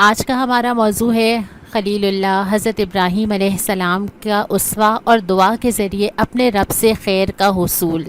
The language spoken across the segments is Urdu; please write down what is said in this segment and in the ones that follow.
آج کا ہمارا موضوع ہے خلیل اللہ حضرت ابراہیم علیہ السلام کا اسوہ اور دعا کے ذریعے اپنے رب سے خیر کا حصول۔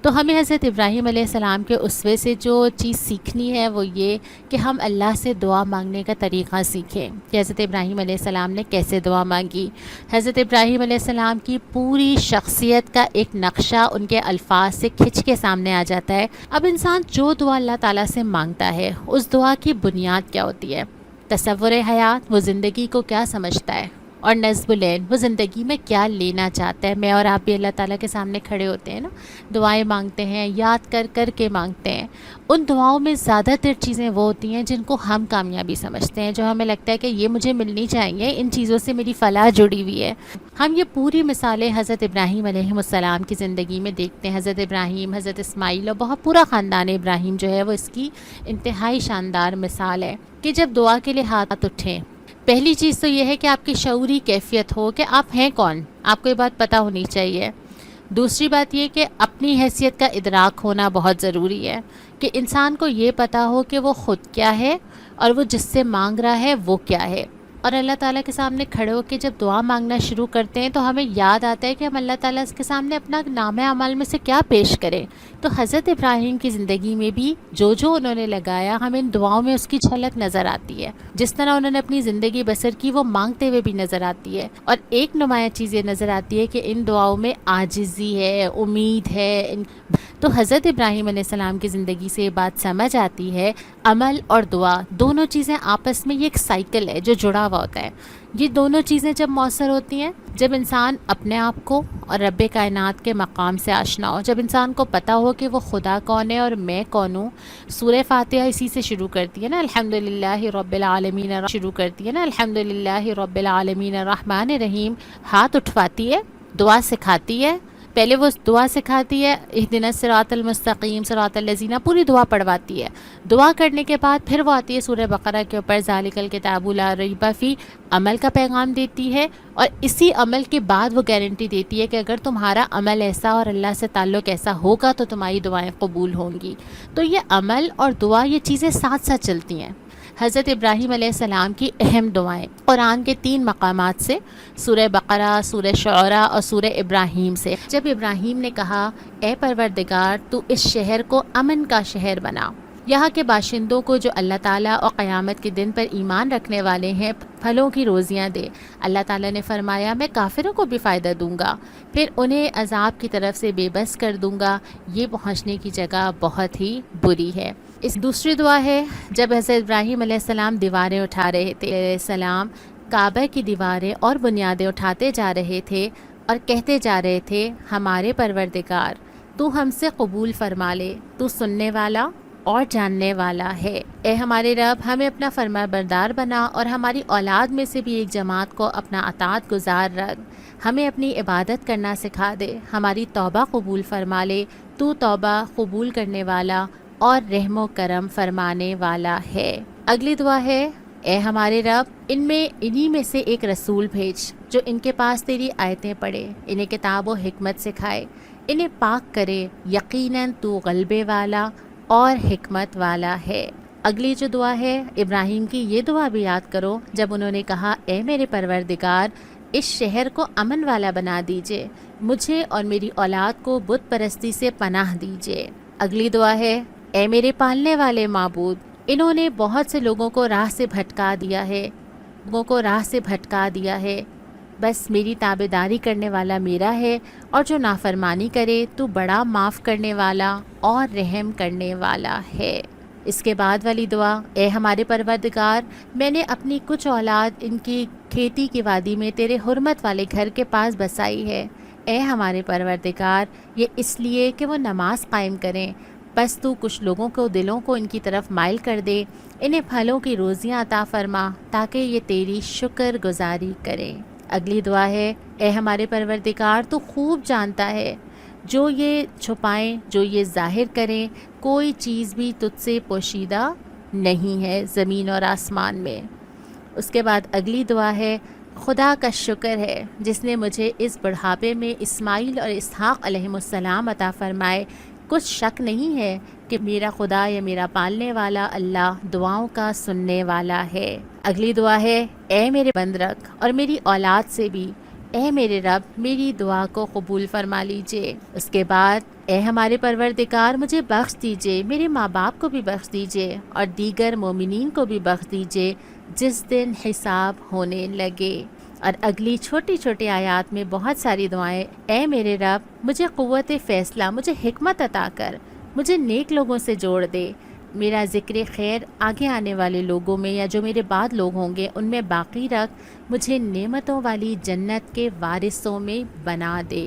تو ہمیں حضرت ابراہیم علیہ السلام کے اسوے سے جو چیز سیکھنی ہے وہ یہ کہ ہم اللہ سے دعا مانگنے کا طریقہ سیکھیں کہ حضرت ابراہیم علیہ السلام نے کیسے دعا مانگی۔ حضرت ابراہیم علیہ السلام کی پوری شخصیت کا ایک نقشہ ان کے الفاظ سے کھنچ کے سامنے آ جاتا ہے۔ اب انسان جو دعا اللہ تعالیٰ سے مانگتا ہے اس دعا کی بنیاد کیا ہوتی ہے؟ تصور حیات، وہ زندگی کو کیا سمجھتا ہے، اور نصب العین، وہ زندگی میں کیا لینا چاہتا ہے۔ میں اور آپ بھی اللہ تعالیٰ کے سامنے کھڑے ہوتے ہیں نا، دعائیں مانگتے ہیں، یاد کر کر کے مانگتے ہیں۔ ان دعاؤں میں زیادہ تر چیزیں وہ ہوتی ہیں جن کو ہم کامیابی سمجھتے ہیں، جو ہمیں لگتا ہے کہ یہ مجھے ملنی چاہیے، ان چیزوں سے میری فلاح جڑی ہوئی ہے۔ ہم یہ پوری مثالیں حضرت ابراہیم علیہ السلام کی زندگی میں دیکھتے ہیں۔ حضرت ابراہیم، حضرت اسماعیل اور بہت پورا خاندان ابراہیم جو ہے وہ اس کی انتہائی شاندار مثال ہے کہ جب دعا کے لیے ہاتھ اٹھیں، پہلی چیز تو یہ ہے کہ آپ کی شعوری کیفیت ہو کہ آپ ہیں کون، آپ کو یہ بات پتہ ہونی چاہیے۔ دوسری بات یہ کہ اپنی حیثیت کا ادراک ہونا بہت ضروری ہے کہ انسان کو یہ پتہ ہو کہ وہ خود کیا ہے اور وہ جس سے مانگ رہا ہے وہ کیا ہے۔ اور اللہ تعالیٰ کے سامنے کھڑے ہو کے جب دعا مانگنا شروع کرتے ہیں تو ہمیں یاد آتا ہے کہ ہم اللہ تعالیٰ کے سامنے اپنا نامہ اعمال میں سے کیا پیش کریں۔ تو حضرت ابراہیم کی زندگی میں بھی جو انہوں نے لگایا، ہمیں ان دعاؤں میں اس کی جھلک نظر آتی ہے۔ جس طرح انہوں نے اپنی زندگی بسر کی وہ مانگتے ہوئے بھی نظر آتی ہے۔ اور ایک نمایاں چیز یہ نظر آتی ہے کہ ان دعاؤں میں عاجزی ہے، امید ہے۔ تو حضرت ابراہیم علیہ السلام کی زندگی سے یہ بات سمجھ آتی ہے، عمل اور دعا دونوں چیزیں آپس میں یہ ایک سائیکل ہے جو جڑا ہوا ہوتا ہے۔ یہ دونوں چیزیں جب مؤثر ہوتی ہیں، جب انسان اپنے آپ کو اور رب کائنات کے مقام سے آشنا ہو، جب انسان کو پتہ ہو کہ وہ خدا کون ہے اور میں کون ہوں۔ سورہ فاتحہ اسی سے شروع کرتی ہے نا، الحمدللہ رب العالمین، شروع کرتی ہے نا الحمدللہ رب العالمین الرحمن الرحیم۔ ہاتھ اٹھواتی ہے، دعا سکھاتی ہے، پہلے وہ دعا سکھاتی ہے اہدنا الصراط المستقیم صراط الذین، پوری دعا پڑھواتی ہے۔ دعا کرنے کے بعد پھر وہ آتی ہے سورہ بقرہ کے اوپر، ذالک الکتاب لا ریب فیہ، عمل کا پیغام دیتی ہے، اور اسی عمل کے بعد وہ گارنٹی دیتی ہے کہ اگر تمہارا عمل ایسا اور اللہ سے تعلق ایسا ہوگا تو تمہاری دعائیں قبول ہوں گی۔ تو یہ عمل اور دعا یہ چیزیں ساتھ ساتھ چلتی ہیں۔ حضرت ابراہیم علیہ السلام کی اہم دعائیں قرآن کے 3 مقامات سے، سورہ بقرہ، سورہ شعراء اور سورہ ابراہیم سے۔ جب ابراہیم نے کہا اے پروردگار تو اس شہر کو امن کا شہر بنا، یہاں کے باشندوں کو جو اللہ تعالیٰ اور قیامت کے دن پر ایمان رکھنے والے ہیں پھلوں کی روزیاں دے۔ اللہ تعالیٰ نے فرمایا میں کافروں کو بھی فائدہ دوں گا، پھر انہیں عذاب کی طرف سے بے بس کر دوں گا، یہ پہنچنے کی جگہ بہت ہی بری ہے۔ اس دوسری دعا ہے جب حضرت ابراہیم علیہ السلام دیواریں اٹھا رہے تھے، علیہ السلام کعبہ کی دیواریں اور بنیادیں اٹھاتے جا رہے تھے اور کہتے جا رہے تھے ہمارے پروردگار تو ہم سے قبول فرما لے، تو سننے والا اور جاننے والا ہے۔ اے ہمارے رب، ہمیں اپنا فرما بردار بنا اور ہماری اولاد میں سے بھی ایک جماعت کو اپنا اطاعت گزار رکھ، ہمیں اپنی عبادت کرنا سکھا دے، ہماری توبہ قبول فرما لے، تو توبہ قبول کرنے والا اور رحم و کرم فرمانے والا ہے۔ اگلی دعا ہے اے ہمارے رب، انہی میں سے ایک رسول بھیج جو ان کے پاس تیری آیتیں پڑھے، انہیں کتاب و حکمت سکھائے، انہیں پاک کرے، یقیناً تو غلبے والا اور حکمت والا ہے۔ اگلی جو دعا ہے ابراہیم کی، یہ دعا بھی یاد کرو جب انہوں نے کہا اے میرے پروردگار اس شہر کو امن والا بنا دیجئے، مجھے اور میری اولاد کو بت پرستی سے پناہ دیجئے۔ اگلی دعا ہے اے میرے پالنے والے معبود، انہوں نے بہت سے لوگوں کو راہ سے بھٹکا دیا ہے، بس میری تابعداری کرنے والا میرا ہے، اور جو نافرمانی کرے تو بڑا معاف کرنے والا اور رحم کرنے والا ہے۔ اس کے بعد والی دعا اے ہمارے پروردگار، میں نے اپنی کچھ اولاد ان کی کھیتی کی وادی میں تیرے حرمت والے گھر کے پاس بسائی ہے۔ اے ہمارے پروردگار، یہ اس لیے کہ وہ نماز قائم کریں، بس تو کچھ لوگوں کو دلوں کو ان کی طرف مائل کر دے، انہیں پھلوں کی روزیاں عطا فرما تاکہ یہ تیری شکر گزاری کریں۔ اگلی دعا ہے اے ہمارے پروردگار، تو خوب جانتا ہے جو یہ چھپائیں جو یہ ظاہر کریں، کوئی چیز بھی تجھ سے پوشیدہ نہیں ہے زمین اور آسمان میں۔ اس کے بعد اگلی دعا ہے خدا کا شکر ہے جس نے مجھے اس بڑھاپے میں اسماعیل اور اسحاق علیہم السلام عطا فرمائے، کچھ شک نہیں ہے کہ میرا خدا یا میرا پالنے والا اللہ دعاؤں کا سننے والا ہے۔ اگلی دعا ہے، اے میرے بندرک اور میری اولاد سے بھی، اے میرے رب میری دعا کو قبول فرما لیجئے۔ اس کے بعد، اے ہمارے پروردگار مجھے بخش دیجئے، میرے ماں باپ کو بھی بخش دیجئے اور دیگر مومنین کو بھی بخش دیجئے جس دن حساب ہونے لگے۔ اور اگلی چھوٹی چھوٹی آیات میں بہت ساری دعائیں، اے میرے رب مجھے قوت فیصلہ، مجھے حکمت عطا کر، مجھے نیک لوگوں سے جوڑ دے، میرا ذکر خیر آگے آنے والے لوگوں میں یا جو میرے بعد لوگ ہوں گے ان میں باقی رکھ، مجھے نعمتوں والی جنت کے وارثوں میں بنا دے۔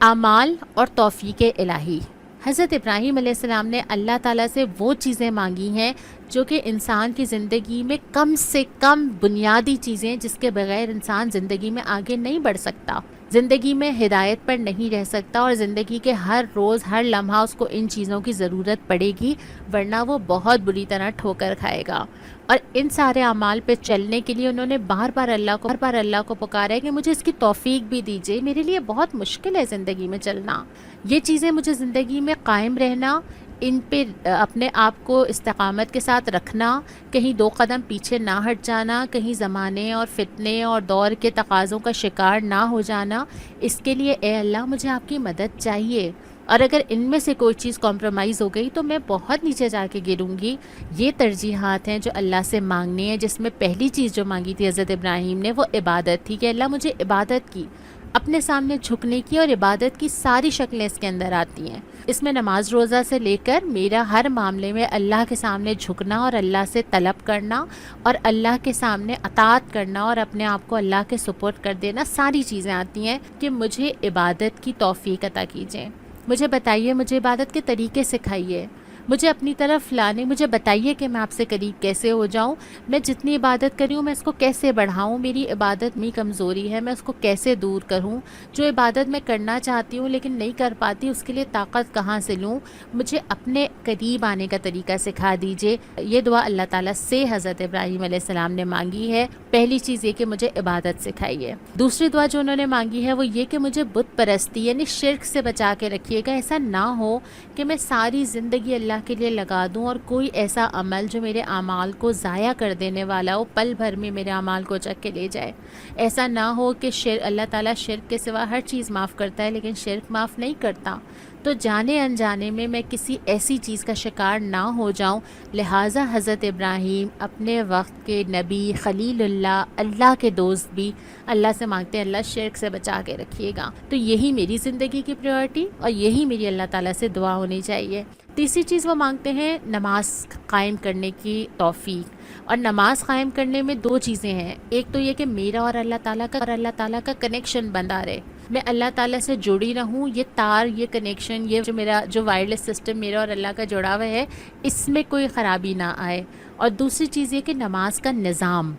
اعمال اور توفیق الہی۔ حضرت ابراہیم علیہ السلام نے اللہ تعالیٰ سے وہ چیزیں مانگی ہیں جو کہ انسان کی زندگی میں کم سے کم بنیادی چیزیں جس کے بغیر انسان زندگی میں آگے نہیں بڑھ سکتا، زندگی میں ہدایت پر نہیں رہ سکتا، اور زندگی کے ہر روز ہر لمحہ اس کو ان چیزوں کی ضرورت پڑے گی، ورنہ وہ بہت بری طرح ٹھوکر کھائے گا۔ اور ان سارے اعمال پہ چلنے کے لیے انہوں نے بار بار اللہ کو پکارا ہے کہ مجھے اس کی توفیق بھی دیجیے، میرے لیے بہت مشکل ہے زندگی میں چلنا، یہ چیزیں مجھے زندگی میں قائم رہنا، ان پہ اپنے آپ کو استقامت کے ساتھ رکھنا، کہیں دو قدم پیچھے نہ ہٹ جانا، کہیں زمانے اور فتنے اور دور کے تقاضوں کا شکار نہ ہو جانا، اس کے لیے اے اللہ مجھے آپ کی مدد چاہیے، اور اگر ان میں سے کوئی چیز کمپرومائز ہو گئی تو میں بہت نیچے جا کے گروں گی۔ یہ ترجیحات ہیں جو اللہ سے مانگنی ہیں، جس میں پہلی چیز جو مانگی تھی حضرت ابراہیم نے وہ عبادت تھی کہ اللہ مجھے عبادت کی، اپنے سامنے جھکنے کی، اور عبادت کی ساری شکلیں اس کے اندر آتی ہیں۔ اس میں نماز روزہ سے لے کر میرا ہر معاملے میں اللہ کے سامنے جھکنا اور اللہ سے طلب کرنا اور اللہ کے سامنے اطاعت کرنا اور اپنے آپ کو اللہ کے سپرد کر دینا، ساری چیزیں آتی ہیں کہ مجھے عبادت کی توفیق عطا کیجیے، مجھے بتائیے، مجھے عبادت کے طریقے سکھائیے، مجھے اپنی طرف لانے، مجھے بتائیے کہ میں آپ سے قریب کیسے ہو جاؤں، میں جتنی عبادت کری ہوں میں اس کو کیسے بڑھاؤں، میری عبادت میں کمزوری ہے میں اس کو کیسے دور کروں، جو عبادت میں کرنا چاہتی ہوں لیکن نہیں کر پاتی اس کے لیے طاقت کہاں سے لوں، مجھے اپنے قریب آنے کا طریقہ سکھا دیجئے۔ یہ دعا اللہ تعالیٰ سے حضرت ابراہیم علیہ السلام نے مانگی ہے۔ پہلی چیز یہ کہ مجھے عبادت سکھائیے۔ دوسری دعا جو انہوں نے مانگی ہے وہ یہ کہ مجھے بت پرستی یعنی شرک سے بچا کے رکھیے گا، ایسا نہ ہو کہ میں ساری زندگی اللہ کے لیے لگا دوں اور کوئی ایسا عمل جو میرے اعمال کو ضائع کر دینے والا ہو، پل بھر میں میرے اعمال کو چک کے لے جائے۔ ایسا نہ ہو کہ اللہ تعالیٰ شرک کے سوا ہر چیز معاف کرتا ہے لیکن شرک معاف نہیں کرتا، تو جانے انجانے میں کسی ایسی چیز کا شکار نہ ہو جاؤں۔ لہٰذا حضرت ابراہیم اپنے وقت کے نبی، خلیل اللہ، اللہ کے دوست بھی اللہ سے مانگتے ہیں اللہ شرک سے بچا کے رکھیے گا۔ تو یہی میری زندگی کی پریورٹی اور یہی میری اللہ تعالیٰ سے دعا ہونی چاہیے۔ تیسری چیز وہ مانگتے ہیں نماز قائم کرنے کی توفیق، اور نماز قائم کرنے میں دو چیزیں ہیں، ایک تو یہ کہ میرا اور اللہ تعالیٰ کا کنیکشن بنا رہے، میں اللہ تعالیٰ سے جڑی رہوں، یہ تار، یہ کنیکشن، یہ جو وائرلیس سسٹم میرا اور اللہ کا جڑا ہوا ہے اس میں کوئی خرابی نہ آئے۔ اور دوسری چیز یہ کہ نماز کا نظام،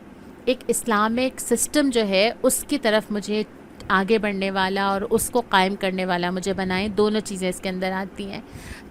ایک اسلامک سسٹم جو ہے اس کی طرف مجھے آگے بڑھنے والا اور اس کو قائم کرنے والا مجھے بنائیں، دونوں چیزیں اس کے اندر آتی ہیں۔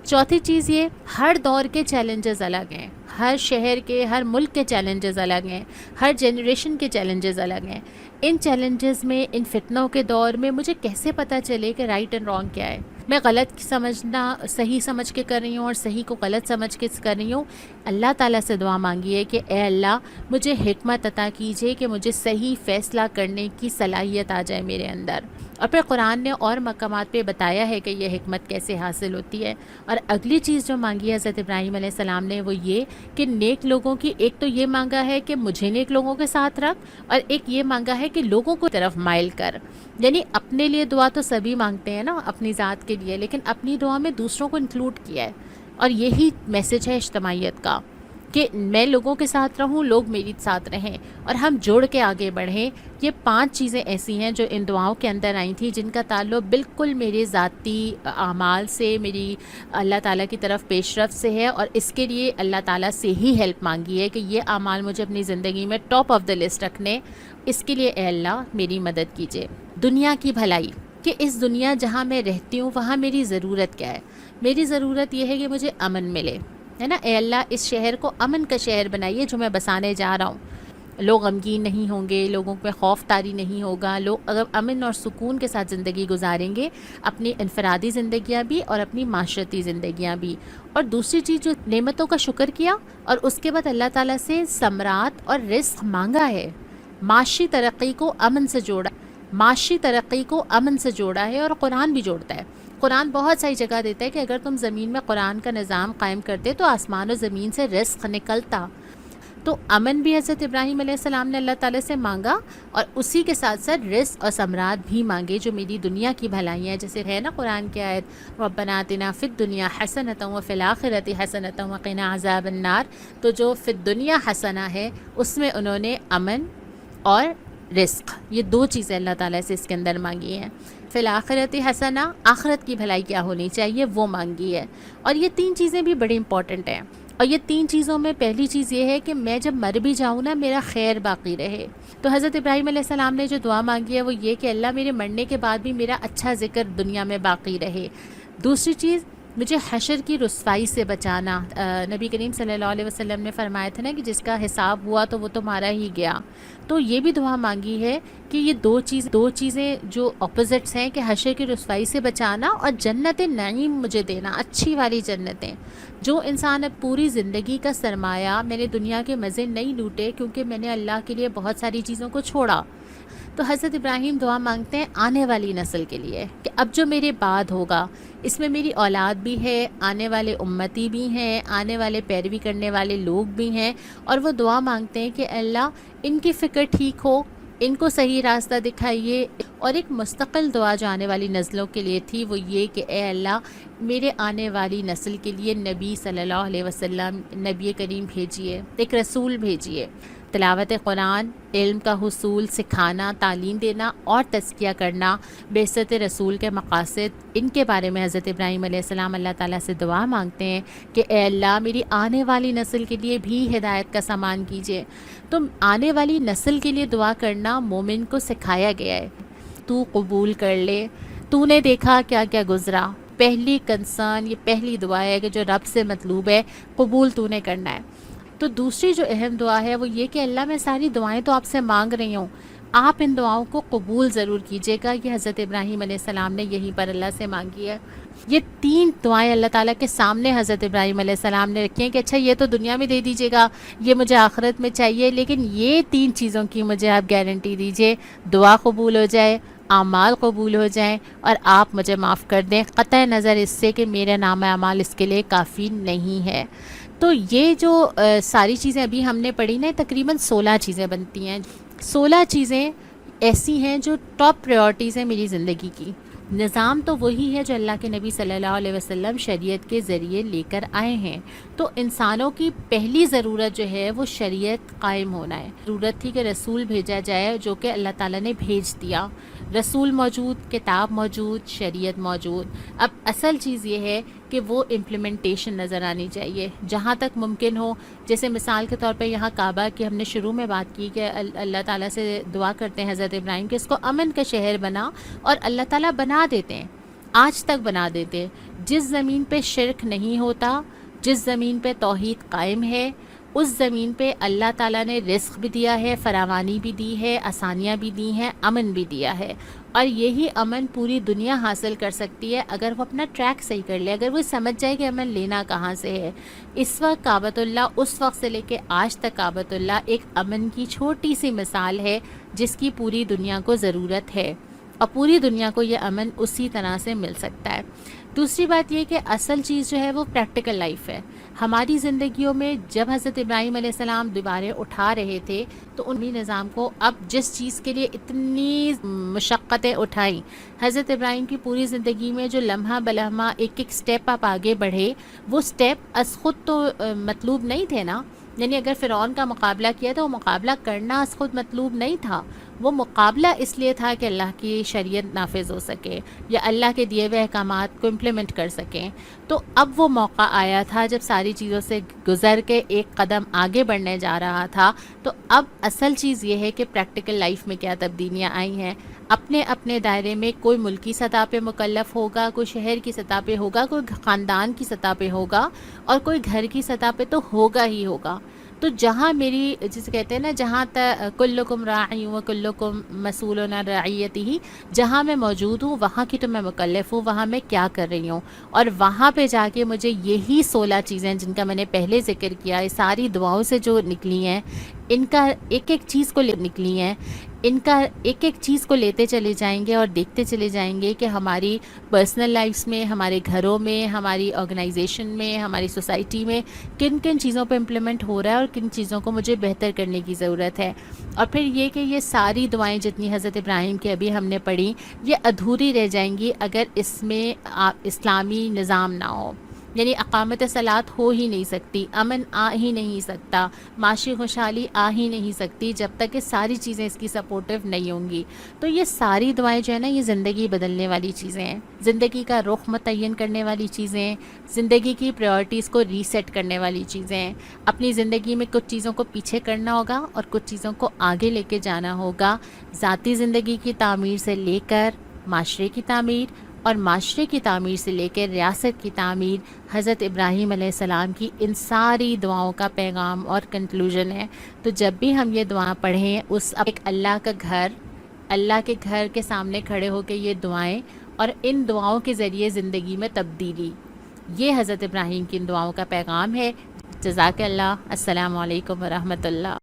چوتھی چیز یہ، ہر دور کے چیلنجز الگ ہیں، ہر شہر کے، ہر ملک کے چیلنجز الگ ہیں، ہر جنریشن کے چیلنجز الگ ہیں۔ ان چیلنجز میں، ان فتنوں کے دور میں مجھے کیسے پتہ چلے کہ رائٹ اینڈ رانگ کیا ہے، میں غلط سمجھنا صحیح سمجھ کے کر رہی ہوں اور صحیح کو غلط سمجھ کے کر رہی ہوں۔ اللہ تعالیٰ سے دعا مانگی ہے کہ اے اللہ مجھے حکمت عطا کیجیے کہ مجھے صحیح فیصلہ کرنے کی صلاحیت آ جائے میرے اندر۔ اور پھر قرآن نے اور مقامات پہ بتایا ہے کہ یہ حکمت کیسے حاصل ہوتی ہے۔ اور اگلی چیز جو مانگی ہے حضرت ابراہیم علیہ السلام نے وہ یہ کہ نیک لوگوں کی، ایک تو یہ مانگا ہے کہ مجھے نیک لوگوں کے ساتھ رکھ، اور ایک یہ مانگا ہے کہ لوگوں کو طرف مائل کر، یعنی اپنے لیے دعا تو سبھی مانگتے ہیں نا اپنی ذات کے لیے، لیکن اپنی دعا میں دوسروں کو انکلوڈ کیا ہے، اور یہی میسج ہے اجتماعیت کا کہ میں لوگوں کے ساتھ رہوں، لوگ میری ساتھ رہیں اور ہم جوڑ کے آگے بڑھیں۔ یہ 5 چیزیں ایسی ہیں جو ان دعاؤں کے اندر آئی تھیں جن کا تعلق بالکل میرے ذاتی اعمال سے، میری اللہ تعالیٰ کی طرف پیش رفت سے ہے، اور اس کے لیے اللہ تعالیٰ سے ہی ہیلپ مانگی ہے کہ یہ اعمال مجھے اپنی زندگی میں ٹاپ آف دا لسٹ رکھنے، اس کے لیے اے اللہ میری مدد کیجیے۔ دنیا کی بھلائی، کہ اس دنیا جہاں میں رہتی ہوں وہاں میری ضرورت کیا ہے، میری ضرورت یہ ہے کہ مجھے امن ملے، ہے نا، اے اللہ اس شہر کو امن کا شہر بنائیے جو میں بسانے جا رہا ہوں۔ لوگ غمگین نہیں ہوں گے، لوگوں پہ خوف طاری نہیں ہوگا، لوگ اگر امن اور سکون کے ساتھ زندگی گزاریں گے، اپنی انفرادی زندگیاں بھی اور اپنی معاشرتی زندگیاں بھی۔ اور دوسری چیز جو نعمتوں کا شکر کیا اور اس کے بعد اللہ تعالیٰ سے ثمرات اور رزق مانگا ہے، معاشی ترقی کو امن سے جوڑا، معاشی ترقی کو امن سے جوڑا ہے، اور قرآن بھی جوڑتا ہے۔ قرآن بہت ساری جگہ دیتا ہے کہ اگر تم زمین میں قرآن کا نظام قائم کرتے تو آسمان و زمین سے رزق نکلتا۔ تو امن بھی حضرت ابراہیم علیہ السلام نے اللہ تعالیٰ سے مانگا، اور اسی کے ساتھ ساتھ رزق اور ثمرات بھی مانگے جو میری دنیا کی بھلائیاں ہیں، جیسے ہے نا قرآن کی آیت ربنا آتنا فی الدنیا حسنۃ وفی الآخرۃ حسنۃ وقنا عذاب النار۔ تو جو فی الدنیا حسنہ ہے اس میں انہوں نے امن اور رزق، یہ دو چیزیں اللہ تعالیٰ سے اس کے اندر مانگی ہیں۔ فی الآخرۃ حسنہ، آخرت کی بھلائی کیا ہونی چاہیے وہ مانگی ہے۔ اور یہ تین چیزیں بھی بڑی امپورٹنٹ ہیں، اور یہ تین چیزوں میں پہلی چیز یہ ہے کہ میں جب مر بھی جاؤں نا میرا خیر باقی رہے۔ تو حضرت ابراہیم علیہ السلام نے جو دعا مانگی ہے وہ یہ کہ اللہ میرے مرنے کے بعد بھی میرا اچھا ذکر دنیا میں باقی رہے۔ دوسری چیز مجھے حشر کی رسوائی سے بچانا۔ نبی کریم صلی اللہ علیہ وسلم نے فرمایا تھا نا کہ جس کا حساب ہوا تو وہ تمہارا ہی گیا۔ تو یہ بھی دعا مانگی ہے کہ یہ دو چیزیں جو اپوزٹس ہیں، کہ حشر کی رسوائی سے بچانا اور جنت نعیم مجھے دینا، اچھی والی جنتیں۔ جو انسان اب پوری زندگی کا سرمایہ، میں نے دنیا کے مزے نہیں لوٹے کیونکہ میں نے اللہ کے لیے بہت ساری چیزوں کو چھوڑا، تو حضرت ابراہیم دعا مانگتے ہیں آنے والی نسل کے لیے کہ اب جو میرے بعد ہوگا اس میں میری اولاد بھی ہے، آنے والے امتی بھی ہیں، آنے والے پیروی کرنے والے لوگ بھی ہیں، اور وہ دعا مانگتے ہیں کہ اللہ ان کی فکر ٹھیک ہو، ان کو صحیح راستہ دکھائیے۔ اور ایک مستقل دعا جو آنے والی نسلوں کے لیے تھی وہ یہ کہ اے اللہ میرے آنے والی نسل کے لیے نبی صلی اللہ علیہ وسلم، نبی کریم بھیجیے، ایک رسول بھیجیے۔ تلاوت قرآن، علم کا حصول، سکھانا، تعلیم دینا اور تزکیہ کرنا، بعثت رسول کے مقاصد، ان کے بارے میں حضرت ابراہیم علیہ السلام اللہ تعالیٰ سے دعا مانگتے ہیں کہ اے اللہ میری آنے والی نسل کے لیے بھی ہدایت کا سامان کیجیے۔ تو آنے والی نسل کے لیے دعا کرنا مومن کو سکھایا گیا ہے۔ تو قبول کر لے، تو نے دیکھا کیا کیا گزرا، پہلی کنسرن، یہ پہلی دعا ہے کہ جو رب سے مطلوب ہے قبول تو نے کرنا ہے۔ تو دوسری جو اہم دعا ہے وہ یہ کہ اللہ میں ساری دعائیں تو آپ سے مانگ رہی ہوں، آپ ان دعاؤں کو قبول ضرور کیجیے گا۔ یہ حضرت ابراہیم علیہ السلام نے یہیں پر اللہ سے مانگی ہے۔ یہ تین دعائیں اللہ تعالیٰ کے سامنے حضرت ابراہیم علیہ السلام نے رکھی ہیں کہ اچھا یہ تو دنیا میں دے دیجیے گا، یہ مجھے آخرت میں چاہیے، لیکن یہ تین چیزوں کی مجھے آپ گارنٹی دیجیے، دعا قبول ہو جائے، اعمال قبول ہو جائیں، اور آپ مجھے معاف کر دیں، قطع نظر اس سے کہ میرا نام اعمال اس کے لیے کافی نہیں ہے۔ تو یہ جو ساری چیزیں ابھی ہم نے پڑھی نا، تقریباً 16 چیزیں بنتی ہیں۔ 16 چیزیں ایسی ہیں جو ٹاپ پریورٹیز ہیں میری زندگی کی۔ نظام تو وہی ہے جو اللہ کے نبی صلی اللہ علیہ وسلم شریعت کے ذریعے لے کر آئے ہیں۔ تو انسانوں کی پہلی ضرورت جو ہے وہ شریعت قائم ہونا ہے۔ ضرورت تھی کہ رسول بھیجا جائے جو کہ اللہ تعالیٰ نے بھیج دیا۔ رسول موجود، کتاب موجود، شریعت موجود۔ اب اصل چیز یہ ہے کہ وہ امپلیمنٹیشن نظر آنی چاہیے جہاں تک ممکن ہو۔ جیسے مثال کے طور پہ یہاں کعبہ کی ہم نے شروع میں بات کی کہ اللہ تعالیٰ سے دعا کرتے ہیں حضرت ابراہیم کہ اس کو امن کا شہر بنا، اور اللہ تعالیٰ بنا دیتے ہیں، آج تک بنا دیتے ہیں۔ جس زمین پہ شرک نہیں ہوتا، جس زمین پہ توحید قائم ہے، اس زمین پہ اللہ تعالیٰ نے رزق بھی دیا ہے، فراوانی بھی دی ہے، آسانیاں بھی دی ہیں، امن بھی دیا ہے۔ اور یہی امن پوری دنیا حاصل کر سکتی ہے اگر وہ اپنا ٹریک صحیح کر لے، اگر وہ سمجھ جائے کہ امن لینا کہاں سے ہے۔ اس وقت کعبۃ اللہ، اس وقت سے لے کے آج تک کعبۃ اللہ ایک امن کی چھوٹی سی مثال ہے جس کی پوری دنیا کو ضرورت ہے، اور پوری دنیا کو یہ امن اسی طرح سے مل سکتا ہے۔ دوسری بات یہ کہ اصل چیز جو ہے وہ پریکٹیکل لائف ہے۔ ہماری زندگیوں میں جب حضرت ابراہیم علیہ السلام دیواریں اٹھا رہے تھے تو انہی نظام کو اب جس چیز کے لیے اتنی مشقتیں اٹھائیں، حضرت ابراہیم کی پوری زندگی میں جو لمحہ بلمحہ ایک ایک سٹیپ آپ آگے بڑھے، وہ سٹیپ از خود تو مطلوب نہیں تھے نا۔ یعنی اگر فرعون کا مقابلہ کیا تو وہ مقابلہ کرنا از خود مطلوب نہیں تھا، وہ مقابلہ اس لیے تھا کہ اللہ کی شریعت نافذ ہو سکے یا اللہ کے دیے ہوئے احکامات کو امپلیمنٹ کر سکیں۔ تو اب وہ موقع آیا تھا جب ساری چیزوں سے گزر کے ایک قدم آگے بڑھنے جا رہا تھا۔ تو اب اصل چیز یہ ہے کہ پریکٹیکل لائف میں کیا تبدیلیاں آئی ہیں۔ اپنے اپنے دائرے میں کوئی ملکی سطح پہ مکلف ہوگا، کوئی شہر کی سطح پہ ہوگا، کوئی خاندان کی سطح پہ ہوگا، اور کوئی گھر کی سطح پہ تو ہوگا ہی ہوگا۔ تو جہاں میری جسے کہتے ہیں نا جہاں کلکم راعی و کلکم مسئول عن رعیتہ، جہاں میں موجود ہوں وہاں کی تو میں مکلف ہوں، وہاں میں کیا کر رہی ہوں، اور وہاں پہ جا کے مجھے یہی 16 چیزیں جن کا میں نے پہلے ذکر کیا، یہ ساری دعاؤں سے جو نکلی ہیں، ان کا ایک ایک چیز کو نکلی ہیں، ان کا ایک ایک چیز کو لیتے چلے جائیں گے اور دیکھتے چلے جائیں گے کہ ہماری پرسنل لائفس میں، ہمارے گھروں میں، ہماری آرگنائزیشن میں، ہماری سوسائٹی میں کن کن چیزوں پہ امپلیمنٹ ہو رہا ہے اور کن چیزوں کو مجھے بہتر کرنے کی ضرورت ہے۔ اور پھر یہ کہ یہ ساری دعائیں جتنی حضرت ابراہیم کی ابھی ہم نے پڑھی، یہ ادھوری رہ جائیں گی اگر اس میں اسلامی نظام نہ ہو، یعنی اقامت صلاۃ ہو ہی نہیں سکتی، امن آ ہی نہیں سکتا، معاشی خوشحالی آ ہی نہیں سکتی جب تک کہ ساری چیزیں اس کی سپورٹیو نہیں ہوں گی۔ تو یہ ساری دعائیں جو ہے نا، یہ زندگی بدلنے والی چیزیں ہیں، زندگی کا رخ متعین کرنے والی چیزیں ہیں، زندگی کی پریورٹیز کو ریسیٹ کرنے والی چیزیں ہیں۔ اپنی زندگی میں کچھ چیزوں کو پیچھے کرنا ہوگا اور کچھ چیزوں کو آگے لے کے جانا ہوگا، ذاتی زندگی کی تعمیر سے لے کر معاشرے کی تعمیر، اور معاشرے کی تعمیر سے لے کے ریاست کی تعمیر۔ حضرت ابراہیم علیہ السلام کی ان ساری دعاؤں کا پیغام اور کنکلوژن ہے۔ تو جب بھی ہم یہ دعا پڑھیں، اس ایک اللہ کا گھر، اللہ کے گھر کے سامنے کھڑے ہو کے یہ دعائیں، اور ان دعاؤں کے ذریعے زندگی میں تبدیلی، یہ حضرت ابراہیم کی ان دعاؤں کا پیغام ہے۔ جزاک اللہ۔ السلام علیکم ورحمۃ اللہ۔